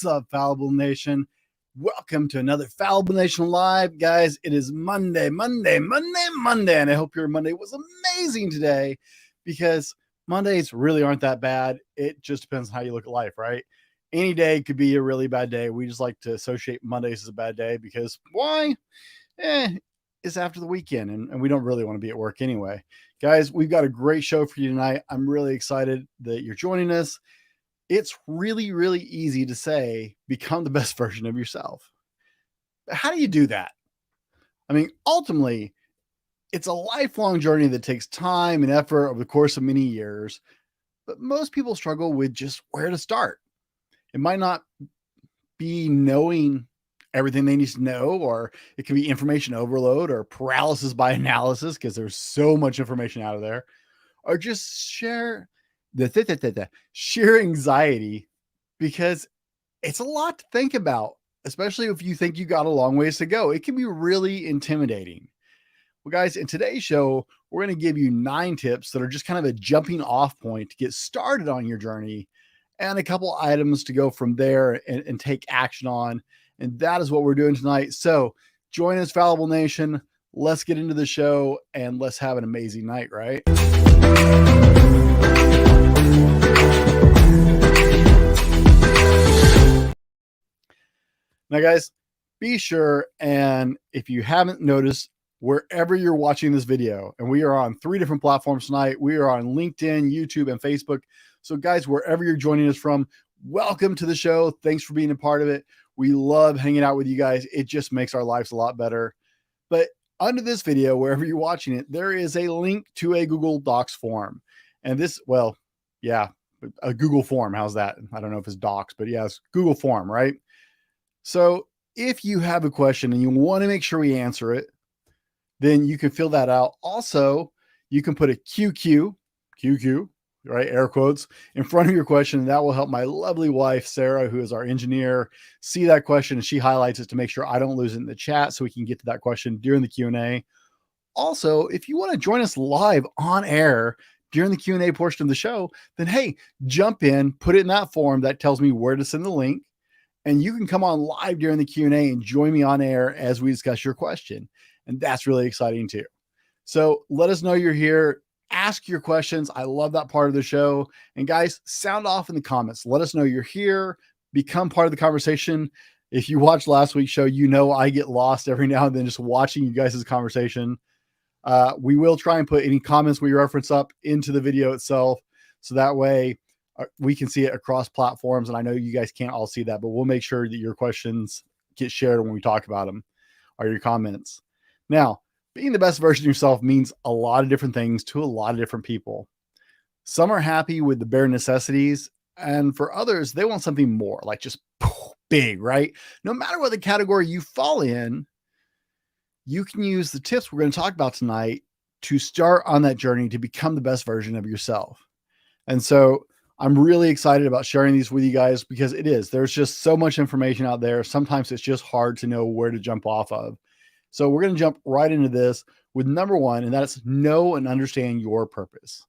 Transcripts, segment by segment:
What's up, Fallible Nation? Welcome to another Fallible Nation Live. Guys, it is Monday, and I hope your Monday was amazing today, because Mondays really aren't that bad. It just depends on how you look at life, right? Any day could be a really bad day. We just like to associate Mondays as a bad day because why? It's after the weekend, and we don't really want to be at work anyway. Guys, we've got a great show for you tonight. I'm really excited that you're joining us. It's really, really easy to say, become the best version of yourself. But how do you do that? I mean, ultimately, it's a lifelong journey that takes time and effort over the course of many years, but most people struggle with just where to start. It might not be knowing everything they need to know, or it can be information overload or paralysis by analysis because there's so much information out of there, or just sheer anxiety because it's a lot to think about, especially if you think you got a long ways to go. It can be really intimidating. Well, guys, in today's show, we're going to give you 9 tips that are just kind of a jumping off point to get started on your journey, and a couple items to go from there and take action on. And that is what we're doing tonight. So join us, Fallible Nation. Let's get into the show and let's have an amazing night, right? Now, guys, be sure, and if you haven't noticed, wherever you're watching this video, and we are on 3 different platforms tonight. We are on LinkedIn, YouTube, and Facebook. So guys, wherever you're joining us from, welcome to the show. Thanks for being a part of it. We love hanging out with you guys. It just makes our lives a lot better. But under this video, wherever you're watching it, there is a link to a Google Docs form. And this, well, yeah, a Google form. How's that? I don't know if it's Docs, but yeah, it's Google form, right? So if you have a question and you want to make sure we answer it, then you can fill that out. Also, you can put a QQ, right, air quotes, in front of your question. And that will help my lovely wife, Sarah, who is our engineer, see that question, and she highlights it to make sure I don't lose it in the chat so we can get to that question during the Q&A. Also, if you want to join us live on air during the Q&A portion of the show, then hey, jump in, put it in that form that tells me where to send the link, and you can come on live during the Q&A and join me on air as we discuss your question. And that's really exciting too. So let us know you're here. Ask your questions. I love that part of the show. And guys, sound off in the comments. Let us know you're here. Become part of the conversation. If you watched last week's show, you know I get lost every now and then just watching you guys' conversation. We will try and put any comments we reference up into the video itself, so that way we can see it across platforms. And I know you guys can't all see that, but we'll make sure that your questions get shared when we talk about them, or your comments. Now, being the best version of yourself means a lot of different things to a lot of different people. Some are happy with the bare necessities, and for others, they want something more, like just big, right? No matter what the category you fall in, you can use the tips we're going to talk about tonight to start on that journey to become the best version of yourself. And so I'm really excited about sharing these with you guys, because there's just so much information out there. Sometimes it's just hard to know where to jump off of. So we're going to jump right into this with number 1, and that's know and understand your purpose.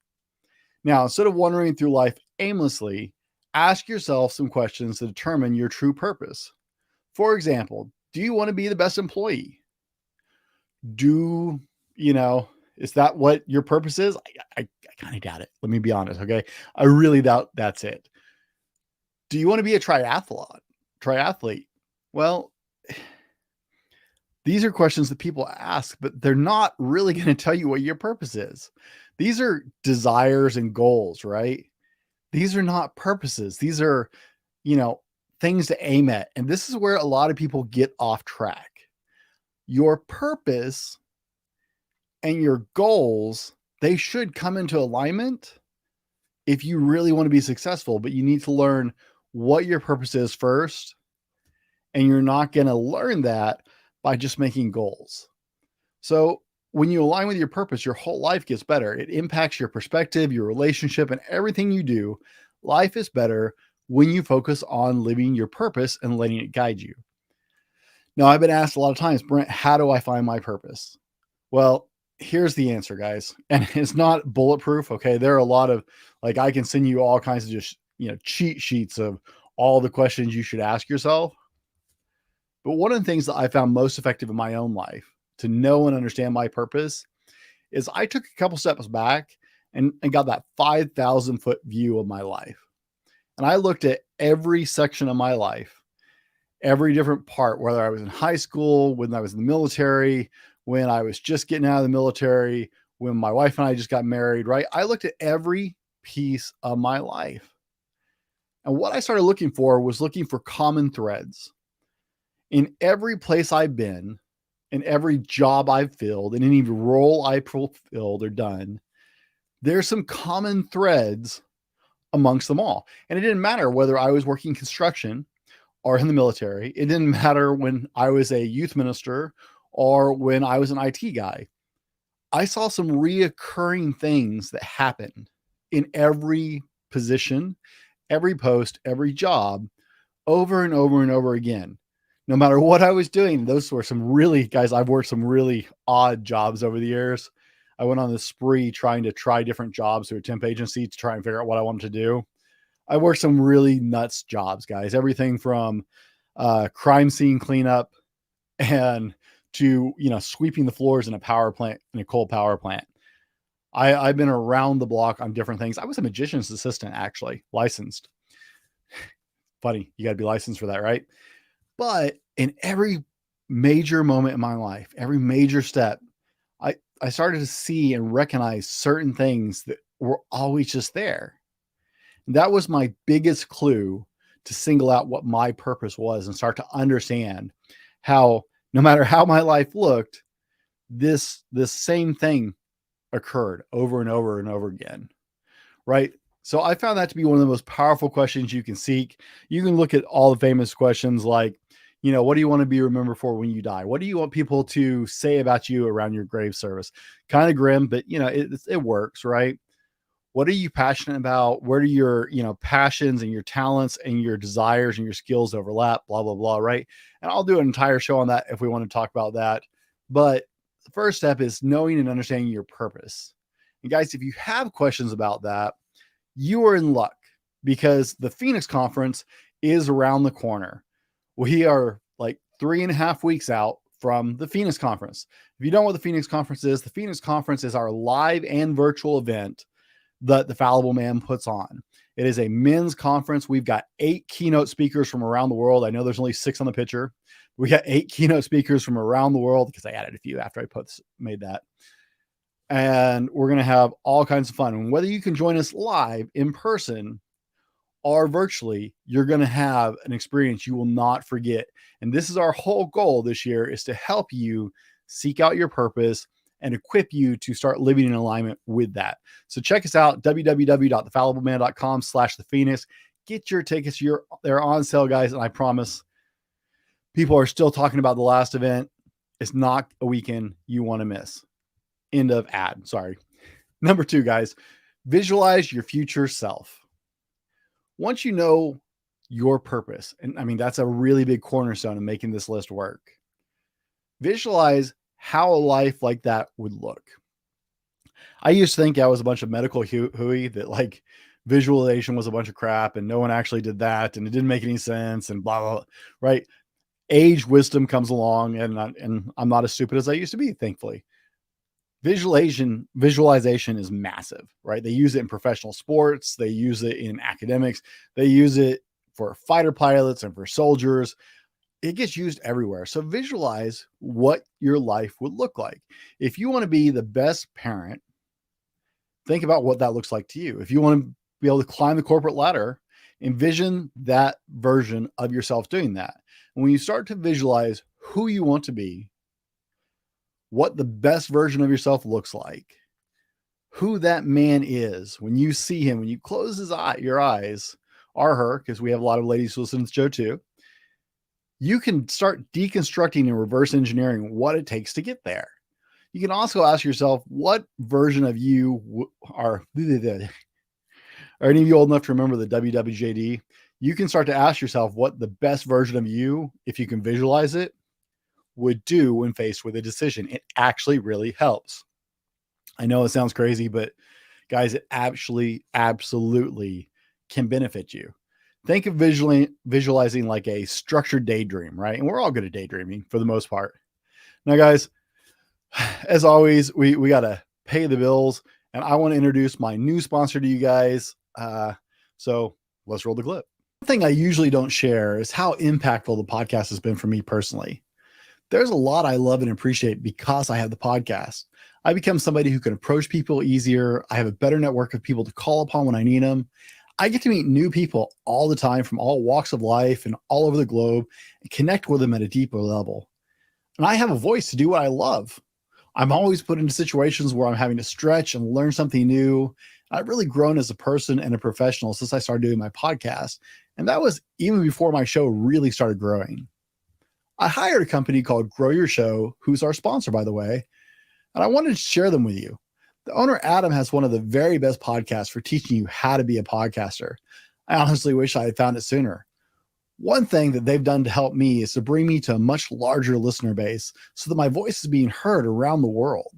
Now, instead of wandering through life aimlessly, ask yourself some questions to determine your true purpose. For example, do you want to be the best employee? Is that what your purpose is? I kind of doubt it. Let me be honest. Okay. I really doubt that's it. Do you want to be a triathlete? Well, these are questions that people ask, but they're not really going to tell you what your purpose is. These are desires and goals, right? These are not purposes. These are, things to aim at. And this is where a lot of people get off track. Your purpose and your goals, they should come into alignment if you really want to be successful, but you need to learn what your purpose is first. And you're not going to learn that by just making goals. So when you align with your purpose, your whole life gets better. It impacts your perspective, your relationship, and everything you do. Life is better when you focus on living your purpose and letting it guide you. Now, I've been asked a lot of times, Brent, how do I find my purpose? Well, here's the answer, guys. And it's not bulletproof. Okay. There are a lot of, I can send you all kinds of just, cheat sheets of all the questions you should ask yourself. But one of the things that I found most effective in my own life to know and understand my purpose is I took a couple steps back and got that 5,000 foot view of my life. And I looked at every section of my life, every different part, whether I was in high school, when I was in the military, when I was just getting out of the military, when my wife and I just got married, right? I looked at every piece of my life. And what I started looking for was looking for common threads. In every place I've been, in every job I've filled, in any role I fulfilled or done, there's some common threads amongst them all. And it didn't matter whether I was working construction or in the military. It didn't matter when I was a youth minister or when I was an IT guy. I saw some reoccurring things that happened in every position, every post, every job, over and over and over again. No matter what I was doing, those were some really, guys, I've worked some really odd jobs over the years. I went on this spree trying to try different jobs through a temp agency to try and figure out what I wanted to do. I worked some really nuts jobs, guys. Everything from crime scene cleanup and to, sweeping the floors in a power plant, in a coal power plant. I've been around the block on different things. I was a magician's assistant, actually, licensed. Funny, you got to be licensed for that, right? But in every major moment in my life, every major step, I started to see and recognize certain things that were always just there. That was my biggest clue to single out what my purpose was and start to understand how, no matter how my life looked, this same thing occurred over and over and over again, right? So I found that to be one of the most powerful questions you can seek. You can look at all the famous questions like, what do you want to be remembered for when you die? What do you want people to say about you around your grave service? Kind of grim, but it works, right? What are you passionate about? Where do your, passions and your talents and your desires and your skills overlap? Blah, blah, blah, right? And I'll do an entire show on that if we want to talk about that. But the first step is knowing and understanding your purpose. And guys, if you have questions about that, you are in luck because the Phoenix Conference is around the corner. We are like 3.5 weeks out from the Phoenix Conference. If you don't know what the Phoenix Conference is our live and virtual event that the Fallible Man puts on. It is a men's conference. We've got 8 keynote speakers from around the world. I know there's only 6 on the picture. We got 8 keynote speakers from around the world because I added a few after I made that. And we're going to have all kinds of fun. And whether you can join us live in person or virtually, you're going to have an experience you will not forget. And this is our whole goal this year, is to help you seek out your purpose and equip you to start living in alignment with that. So check us out, www.thefallibleman.com/thephoenix. Get your tickets. They're on sale, guys. And I promise people are still talking about the last event. It's not a weekend you want to miss. End of ad. Sorry. Number 2, guys, visualize your future self. Once you know your purpose, and I mean, that's a really big cornerstone of making this list work, visualize how a life like that would look. I used to think I was a bunch of medical hooey, that like visualization was a bunch of crap and no one actually did that and it didn't make any sense and blah, blah, blah, right? Age wisdom comes along and I'm not as stupid as I used to be, thankfully. Visualization is massive, right? They use it in professional sports. They use it in academics. They use it for fighter pilots and for soldiers. It gets used everywhere. So visualize what your life would look like. If you want to be the best parent, think about what that looks like to you. If you want to be able to climb the corporate ladder, envision that version of yourself doing that. And when you start to visualize who you want to be, what the best version of yourself looks like, who that man is, when you see him, when you close your eyes, or her, because we have a lot of ladies who listen to the show too, you can start deconstructing and reverse engineering what it takes to get there. You can also ask yourself, what version of you are any of you old enough to remember the WWJD? You can start to ask yourself what the best version of you, if you can visualize it, would do when faced with a decision. It actually really helps. I know it sounds crazy, but guys, it actually absolutely can benefit you. Think of visualizing like a structured daydream, right? And we're all good at daydreaming for the most part. Now, guys, as always, we got to pay the bills, and I want to introduce my new sponsor to you guys. So let's roll the clip. One thing I usually don't share is how impactful the podcast has been for me personally. There's a lot I love and appreciate because I have the podcast. I become somebody who can approach people easier. I have a better network of people to call upon when I need them. I get to meet new people all the time from all walks of life and all over the globe and connect with them at a deeper level. And I have a voice to do what I love. I'm always put into situations where I'm having to stretch and learn something new. I've really grown as a person and a professional since I started doing my podcast. And that was even before my show really started growing. I hired a company called Grow Your Show, who's our sponsor, by the way, and I wanted to share them with you. The owner, Adam, has one of the very best podcasts for teaching you how to be a podcaster. I honestly wish I had found it sooner. One thing that they've done to help me is to bring me to a much larger listener base so that my voice is being heard around the world.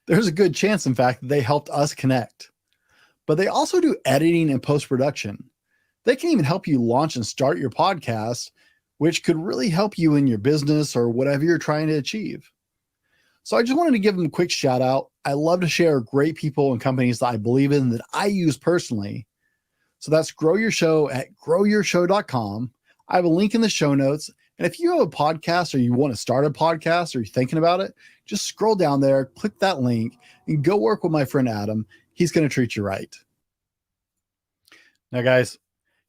There's a good chance, in fact, that they helped us connect. But they also do editing and post-production. They can even help you launch and start your podcast, which could really help you in your business or whatever you're trying to achieve. So I just wanted to give them a quick shout out. I love to share great people and companies that I believe in that I use personally. So that's Grow Your Show at growyourshow.com. I have a link in the show notes. And if you have a podcast or you want to start a podcast or you're thinking about it, just scroll down there, click that link, and go work with my friend Adam. He's going to treat you right. Now, guys,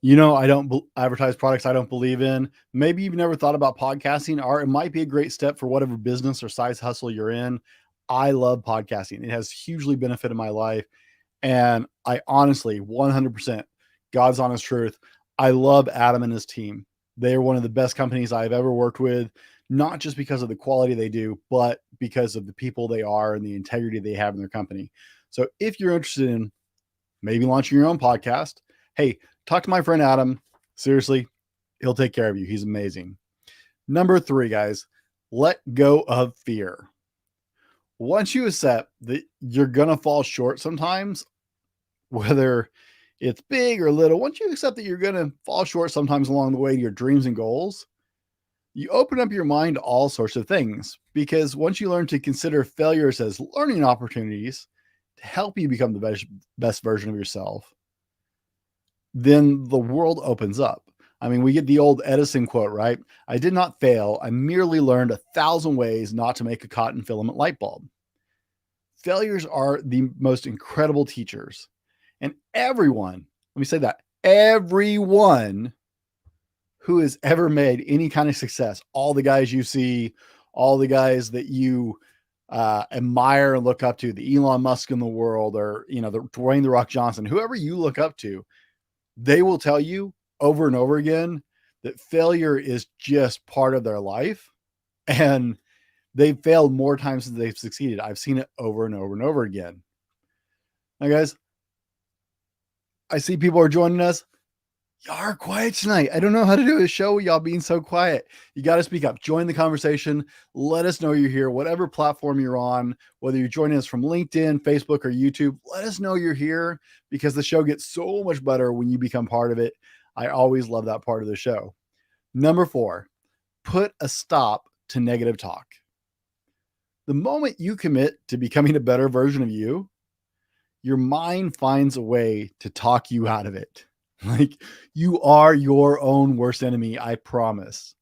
you know, I don't advertise products I don't believe in. Maybe you've never thought about podcasting, or it might be a great step for whatever business or size hustle you're in. I love podcasting. It has hugely benefited my life. And I honestly, 100%, God's honest truth, I love Adam and his team. They are one of the best companies I've ever worked with, not just because of the quality they do, but because of the people they are and the integrity they have in their company. So if you're interested in maybe launching your own podcast, hey, talk to my friend Adam. Seriously, he'll take care of you. He's amazing. Number 3, guys, let go of fear. Once you accept that you're going to fall short sometimes, whether it's big or little, once you accept that you're going to fall short sometimes along the way to your dreams and goals, you open up your mind to all sorts of things. Because once you learn to consider failures as learning opportunities to help you become the best version of yourself, then the world opens up. I mean, we get the old Edison quote, right? I did not fail. I merely learned 1,000 ways not to make a cotton filament light bulb. Failures are the most incredible teachers. And everyone, let me say that, everyone who has ever made any kind of success, all the guys you see, all the guys that you admire and look up to, the Elon Musk in the world, or, you know, the Dwayne "The Rock" Johnson, whoever you look up to, they will tell you over and over again that failure is just part of their life. And they've failed more times than they've succeeded. I've seen it over and over and over again. Now, guys, I see people are joining us. Y'all are quiet tonight. I don't know how to do a show with y'all being so quiet. You got to speak up. Join the conversation. Let us know you're here, whatever platform you're on, whether you're joining us from LinkedIn, Facebook, or YouTube. Let us know you're here, because the show gets so much better when you become part of it. I always love that part of the show. Number 4, put a stop to negative talk. The moment you commit to becoming a better version of you, your mind finds a way to talk you out of it. Like, you are your own worst enemy, I promise.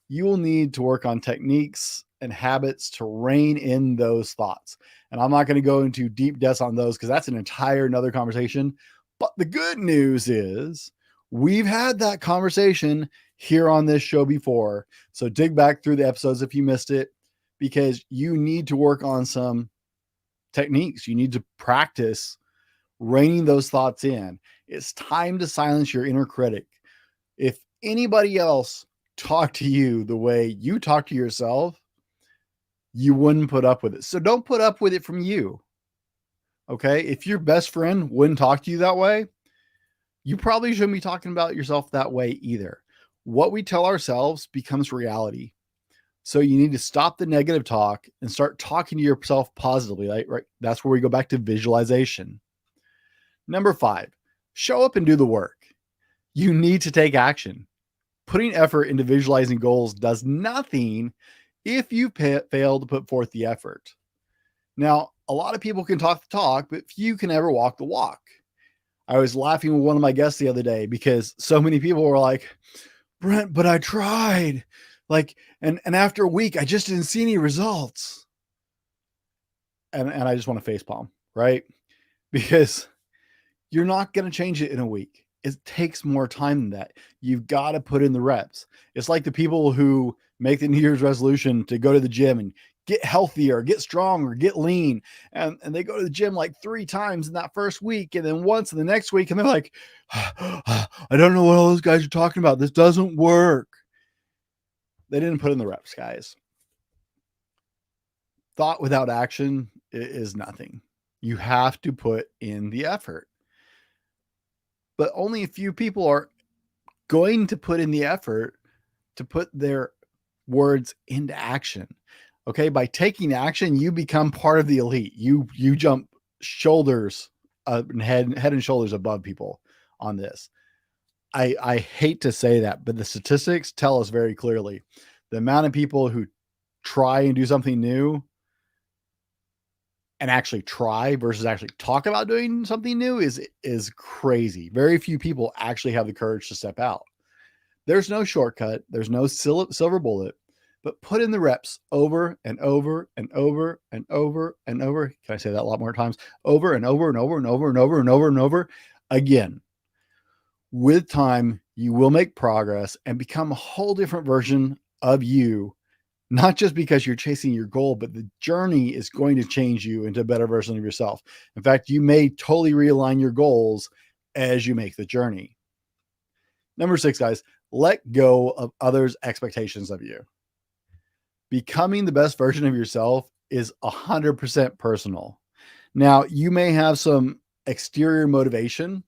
You will need to work on techniques and habits to rein in those thoughts. And I'm not going to go into deep depths on those because that's an entire another conversation. But the good news is we've had that conversation here on this show before. So dig back through the episodes if you missed it, because you need to work on some techniques. You need to practice reining those thoughts in. It's time to silence your inner critic. If anybody else talked to you the way you talk to yourself, you wouldn't put up with it. So don't put up with it from you. Okay? If your best friend wouldn't talk to you that way, you probably shouldn't be talking about yourself that way either. What we tell ourselves becomes reality. So you need to stop the negative talk and start talking to yourself positively, right? That's where we go back to visualization. Number 5, show up and do the work. You need to take action. Putting effort into visualizing goals does nothing if you fail to put forth the effort. Now, a lot of people can talk the talk, but few can ever walk the walk. I was laughing with one of my guests the other day because so many people were like, Brent, but I tried. Like, and after a week, I just didn't see any results. And I just want to facepalm, right? Because you're not going to change it in a week. It takes more time than that. You've got to put in the reps. It's like the people who make the New Year's resolution to go to the gym and get healthier, get stronger, get lean. And they go to the gym like 3 times in that first week and then once in the next week. And they're like, I don't know what all those guys are talking about. This doesn't work. They didn't put in the reps, guys. Thought without action is nothing. You have to put in the effort. But only a few people are going to put in the effort to put their words into action. Okay. By taking action, you become part of the elite. You jump shoulders and head and shoulders above people on this. I hate to say that, but the statistics tell us very clearly the amount of people who try and do something new and actually try versus actually talk about doing something new is crazy. Very few people actually have the courage to step out. There's no shortcut. There's no silver bullet, but put in the reps over and over and over and over and over. Can I say that a lot more times? Over and over and over and over and over and over and over again. With time, you will make progress and become a whole different version of you. Not just because you're chasing your goal, but the journey is going to change you into a better version of yourself. In fact, you may totally realign your goals as you make the journey. Number 6, guys, let go of others' expectations of you. Becoming the best version of yourself is 100% personal. Now, you may have some exterior motivation,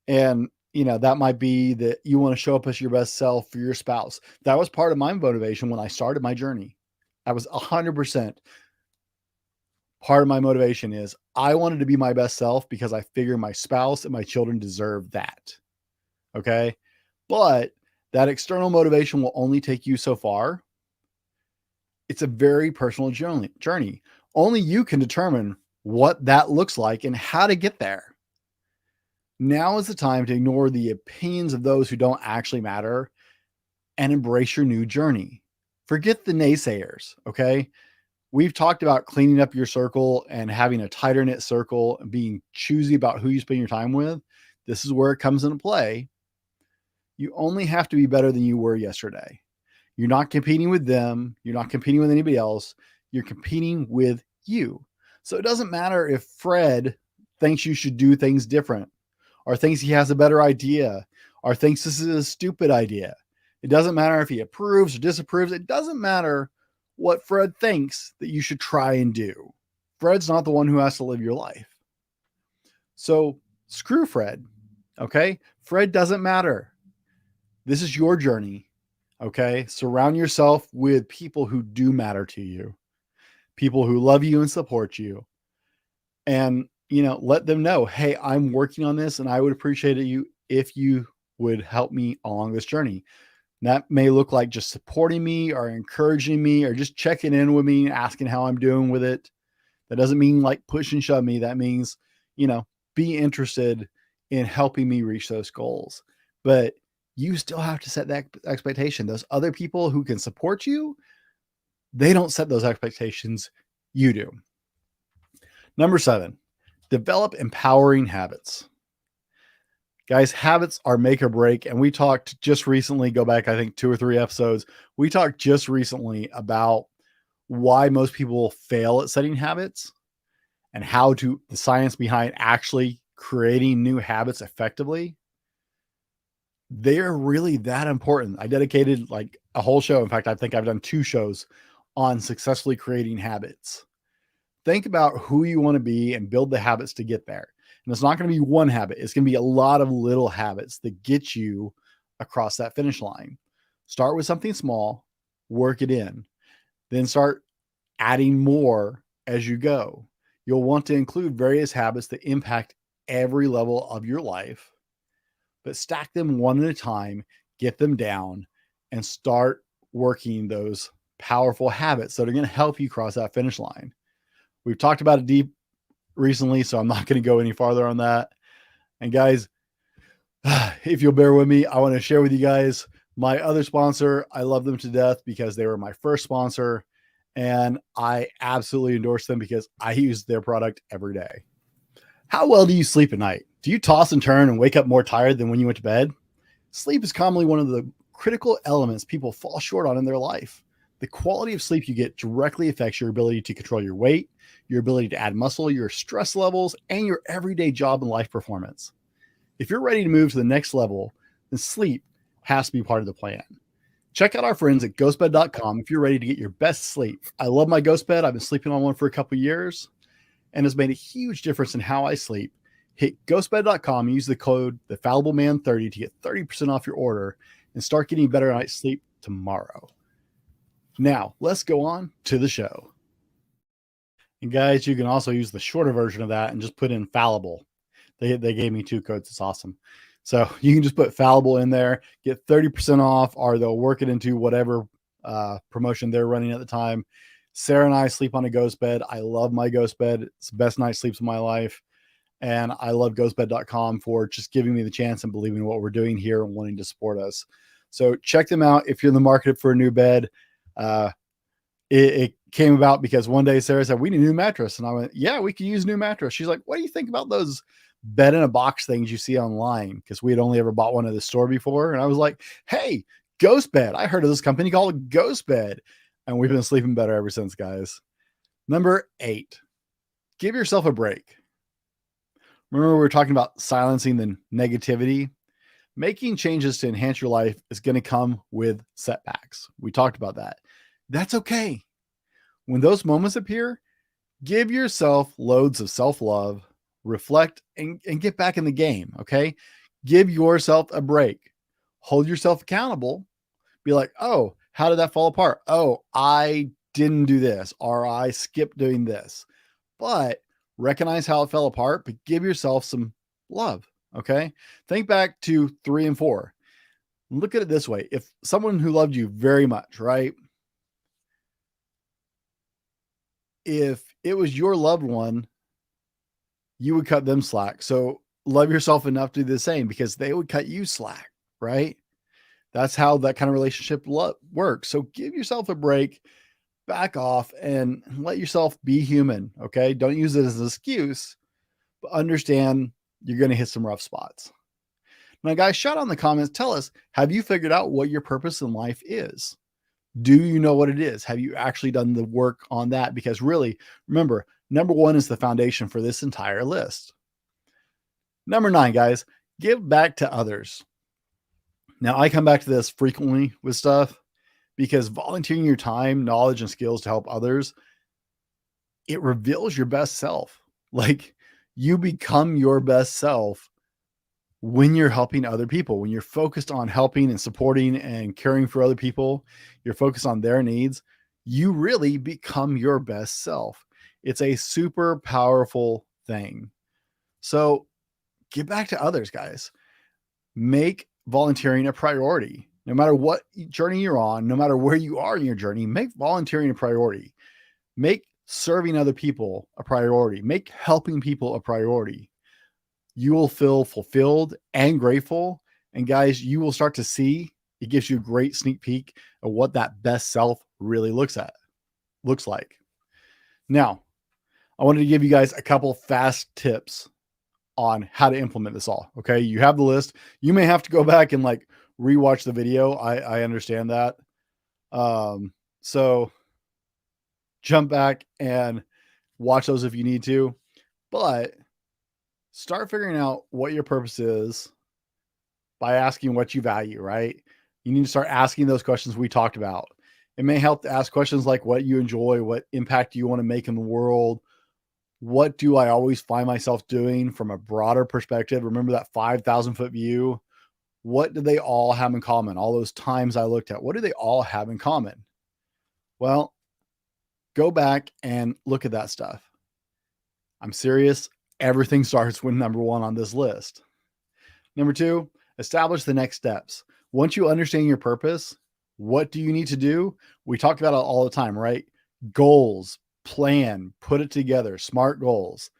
and that might be that you want to show up as your best self for your spouse. That was part of my motivation when I started my journey. That was 100% part of my motivation is I wanted to be my best self because I figure my spouse and my children deserve that. Okay. But that external motivation will only take you so far. It's a very personal journey. Only you can determine what that looks like and how to get there. Now is the time to ignore the opinions of those who don't actually matter and embrace your new journey. Forget the naysayers, okay? We've talked about cleaning up your circle and having a tighter knit circle and being choosy about who you spend your time with. This is where it comes into play. You only have to be better than you were yesterday. You're not competing with them. You're not competing with anybody else. You're competing with you. So it doesn't matter if Fred thinks you should do things different, or thinks he has a better idea, or thinks this is a stupid idea. It doesn't matter if he approves or disapproves. It doesn't matter what Fred thinks that you should try and do. Fred's not the one who has to live your life. So screw Fred, okay? Fred doesn't matter. This is your journey, okay? Surround yourself with people who do matter to you, people who love you and support you. And let them know, hey, I'm working on this and I would appreciate it if you would help me along this journey. And that may look like just supporting me or encouraging me or just checking in with me, asking how I'm doing with it. That doesn't mean like push and shove me. That means, be interested in helping me reach those goals. But you still have to set that expectation. Those other people who can support you, they don't set those expectations. You do. Number 7, develop empowering habits. Guys, habits are make or break. And we talked just recently, go back, I think 2 or 3 episodes. We talked just recently about why most people fail at setting habits and the science behind actually creating new habits effectively. They're really that important. I dedicated like a whole show. In fact, I think I've done 2 shows on successfully creating habits. Think about who you want to be and build the habits to get there. And it's not going to be one habit. It's going to be a lot of little habits that get you across that finish line. Start with something small, work it in, then start adding more as you go. You'll want to include various habits that impact every level of your life. but stack them one at a time, get them down, and start working those powerful habits that are going to help you cross that finish line. We've talked about it deep recently, so I'm not going to go any farther on that. And guys, if you'll bear with me, I want to share with you guys my other sponsor. I love them to death because they were my first sponsor, and I absolutely endorse them because I use their product every day. How well do you sleep at night? Do you toss and turn and wake up more tired than when you went to bed? Sleep is commonly one of the critical elements people fall short on in their life. The quality of sleep you get directly affects your ability to control your weight, your ability to add muscle, your stress levels, and your everyday job and life performance. If you're ready to move to the next level, then sleep has to be part of the plan. Check out our friends at ghostbed.com if you're ready to get your best sleep. I love my ghost bed. I've been sleeping on one for a couple years and has made a huge difference in how I sleep. Hit ghostbed.com and use the code TheFallibleMan30 to get 30% off your order and start getting better night's sleep tomorrow. Now, let's go on to the show. And guys, you can also use the shorter version of that and just put in fallible. They gave me 2 codes. It's awesome. So you can just put fallible in there, get 30% off, or they'll work it into whatever promotion they're running at the time. Sarah and I sleep on a ghost bed. I love my ghost bed. It's the best night's sleeps of my life. And I love ghostbed.com for just giving me the chance and believing in what we're doing here and wanting to support us. So check them out if you're in the market for a new bed. It came about because one day Sarah said, we need a new mattress. And I went, yeah, we could use a new mattress. She's like, what do you think about those bed in a box things you see online? Because we had only ever bought one at the store before. And I was like, hey, Ghost Bed. I heard of this company called Ghost Bed. And we've been sleeping better ever since, guys. Number 8, give yourself a break. Remember, we were talking about silencing the negativity. Making changes to enhance your life is going to come with setbacks. We talked about that. That's okay. When those moments appear, give yourself loads of self-love, reflect, and get back in the game, okay? Give yourself a break. Hold yourself accountable. Be like, oh, how did that fall apart? Oh, I didn't do this, or I skipped doing this. But recognize how it fell apart, but give yourself some love, okay? Think back to 3 and 4. Look at it this way. If someone who loved you very much, right? If it was your loved one, you would cut them slack. So love yourself enough to do the same because they would cut you slack, right? That's how that kind of relationship works. So give yourself a break, back off, and let yourself be human, okay? Don't use it as an excuse, but understand you're going to hit some rough spots. Now, guys, shout out in the comments. Tell us, have you figured out what your purpose in life is? Do you know what it is? Have you actually done the work on that? Because really, remember, number 1 is the foundation for this entire list. Number 9, guys, give back to others. Now, I come back to this frequently with stuff because volunteering your time, knowledge, and skills to help others, it reveals your best self. Like, you become your best self when you're helping other people, when you're focused on helping and supporting and caring for other people, you're focused on their needs, you really become your best self. It's a super powerful thing. So give back to others, guys. Make volunteering a priority. No matter what journey you're on, no matter where you are in your journey, make volunteering a priority. Make serving other people a priority. Make helping people a priority. You will feel fulfilled and grateful. And guys, you will start to see, it gives you a great sneak peek of what that best self really looks like. Now, I wanted to give you guys a couple fast tips on how to implement this all. Okay. You have the list. You may have to go back and like rewatch the video. I understand that. So jump back and watch those if you need to, but start figuring out what your purpose is by asking what you value, right? You need to start asking those questions we talked about. It may help to ask questions like what you enjoy, what impact do you want to make in the world? What do I always find myself doing from a broader perspective? Remember that 5,000 foot view? What do they all have in common? All those times I looked at, what do they all have in common? Well, go back and look at that stuff. I'm serious. Everything starts with number 1 on this list. Number 2, Establish the next steps. Once you understand your purpose, what do you need to do? We talk about it all the time, right? Goals, plan, put it together, SMART goals.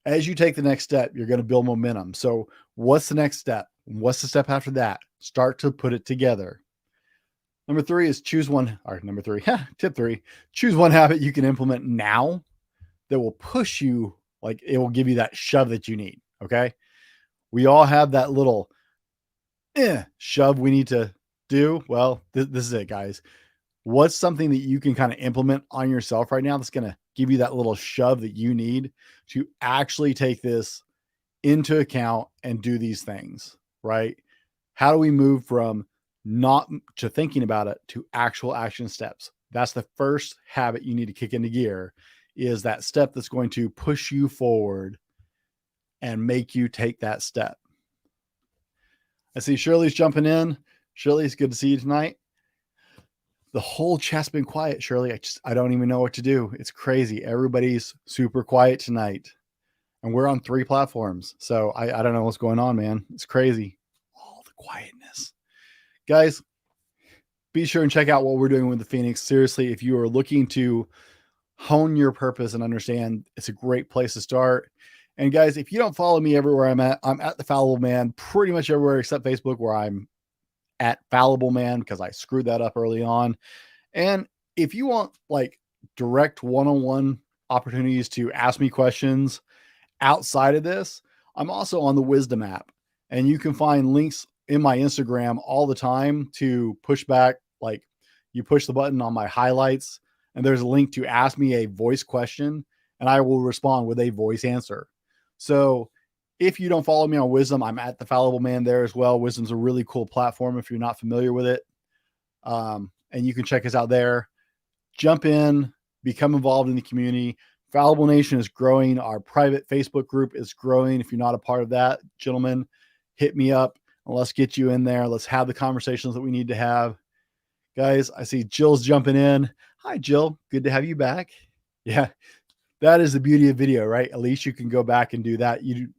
As you take the next step, you're going to build momentum. So what's the next step? What's the step after that? Start to put it together. Number three is choose one, or number three, tip three, choose one habit you can implement now that will push you, like it will give you that shove that you need. Okay. We all have that little shove we need to do. Well, this is it, guys. What's something that you can kind of implement on yourself right now that's going to give you that little shove that you need to actually take this into account and do these things, right? How do we move from not to thinking about it to actual action steps? That's the first habit you need to kick into gear, is that step that's going to push you forward and make you take that step. I see Shirley's jumping in. Shirley, it's good to see you tonight. The whole chat's been quiet, Shirley. I don't even know what to do. It's crazy. Everybody's super quiet tonight. And we're on 3 platforms. So I don't know what's going on, man. It's crazy. All the quietness. Guys, be sure and check out what we're doing with the Phoenix. Seriously, if you are looking to hone your purpose and understand, it's a great place to start. And guys, if you don't follow me everywhere I'm at the Fallible Man pretty much everywhere except Facebook, where I'm at Fallible Man because I screwed that up early on. And if you want like direct one-on-one opportunities to ask me questions outside of this, I'm also on the Wisdom app, and you can find links in my Instagram all the time to push back. Like you push the button on my highlights and there's a link to ask me a voice question and I will respond with a voice answer. So if you don't follow me on Wisdom, I'm at the Fallible Man there as well. Wisdom's a really cool platform if you're not familiar with it. And you can check us out there. Jump in, become involved in the community. Fallible Nation is growing. Our private Facebook group is growing. If you're not a part of that, gentlemen, hit me up and let's get you in there. Let's have the conversations that we need to have. Guys, I see Jill's jumping in. Hi, Jill. Good to have you back. Yeah, that is the beauty of video, right? At least you can go back and do that. Even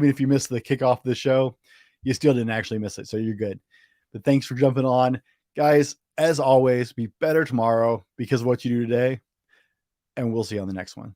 if you missed the kickoff of the show, you still didn't actually miss it. So you're good. But thanks for jumping on. Guys, as always, be better tomorrow because of what you do today. And we'll see you on the next one.